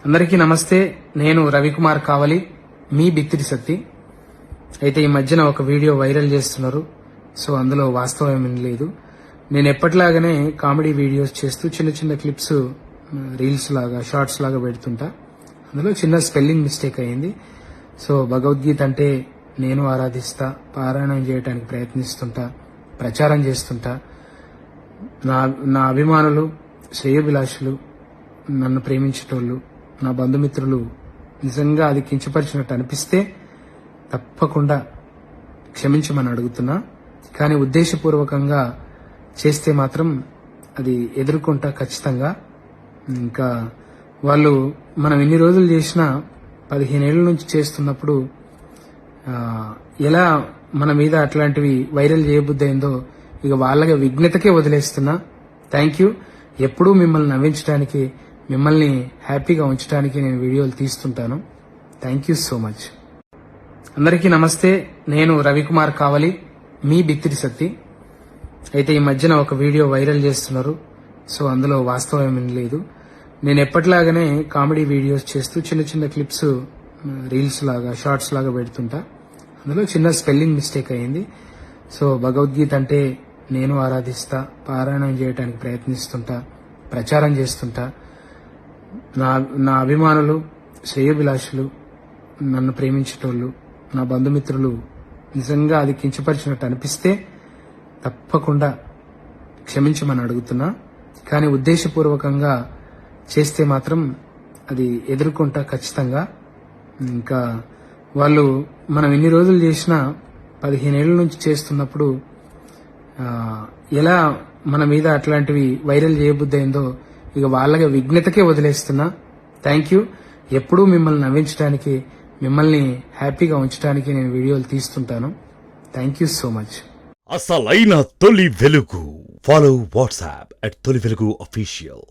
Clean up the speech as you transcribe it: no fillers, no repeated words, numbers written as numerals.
అందరికీ నమస్తే. నేను రవికుమార్ కావలి, మీ బిత్తిరి సత్తి. అయితే ఈ మధ్యన ఒక వీడియో వైరల్ చేస్తున్నారు. సో అందులో వాస్తవం ఏమీ లేదు. నేను ఎప్పటిలాగానే కామెడీ వీడియోస్ చేస్తూ చిన్న చిన్న క్లిప్స్ రీల్స్ లాగా షార్ట్స్ లాగా పెడుతుంటా. అందులో చిన్న స్పెల్లింగ్ మిస్టేక్ అయింది. సో భగవద్గీత అంటే నేను ఆరాధిస్తా, పారాయణం చేయడానికి ప్రయత్నిస్తుంటా, ప్రచారం చేస్తుంటా. నా అభిమానులు, శ్రేయోభిలాషులు, నన్ను ప్రేమించేటోళ్ళు, నా బంధుమిత్రులు నిజంగా అది కించపరిచినట్టు అనిపిస్తే తప్పకుండా క్షమించమని అడుగుతున్నా. కానీ ఉద్దేశపూర్వకంగా చేస్తే మాత్రం అది ఎదుర్కొంటా ఖచ్చితంగా. ఇంకా వాళ్ళు మనం ఎన్ని రోజులు చేసినా 15 ఏళ్ల నుంచి చేస్తున్నప్పుడు ఎలా మన మీద అట్లాంటివి వైరల్ చేయబుద్దయిందో ఇక వాళ్ళకి విఘ్నతకే వదిలేస్తున్నా. Thank you. ఎప్పుడూ మిమ్మల్ని నవ్వించడానికి, మిమ్మల్ని హ్యాపీగా ఉంచడానికి నేను వీడియోలు తీస్తుంటాను. Thank you so much. అందరికీ నమస్తే. నేను రవికుమార్ కావలి, మీ బిత్తిరి సత్తి. అయితే ఈ మధ్యన ఒక వీడియో వైరల్ చేస్తున్నారు. సో అందులో వాస్తవం ఏమీ లేదు. నేను ఎప్పటిలాగానే కామెడీ వీడియోస్ చేస్తూ చిన్న చిన్న క్లిప్స్ రీల్స్ లాగా షార్ట్స్ లాగా పెడుతుంటా. అందులో చిన్న స్పెల్లింగ్ మిస్టేక్ అయింది. సో భగవద్గీత అంటే నేను ఆరాధిస్తా, పారాయణం చేయడానికి ప్రయత్నిస్తుంటా, ప్రచారం చేస్తుంటా. నా అభిమానులు, శ్రేయోభిలాషులు, నన్ను ప్రేమించేటోళ్ళు, నా బంధుమిత్రులు నిజంగా అది కించపరిచినట్టు అనిపిస్తే తప్పకుండా క్షమించమని అడుగుతున్నా. కానీ ఉద్దేశపూర్వకంగా చేస్తే మాత్రం అది ఎదుర్కొంటా ఖచ్చితంగా. ఇంకా వాళ్ళు మనం ఎన్ని రోజులు చేసినా 15 ఏళ్ల నుంచి చేస్తున్నప్పుడు ఎలా మన మీద అట్లాంటివి వైరల్ చేయబుద్దయిందో ఇక వాళ్ళకి విఘ్నతకే వదిలేస్తున్నా. Thank you. ఎప్పుడూ మిమ్మల్ని నవ్వించడానికి, మిమ్మల్ని హ్యాపీగా ఉంచడానికి నేను వీడియోలు తీస్తుంటాను. Thank you so much. అసలైన తొలి వెలుగు. ఫాలో వాట్సాప్ @తొలి వెలుగు అఫీషియల్.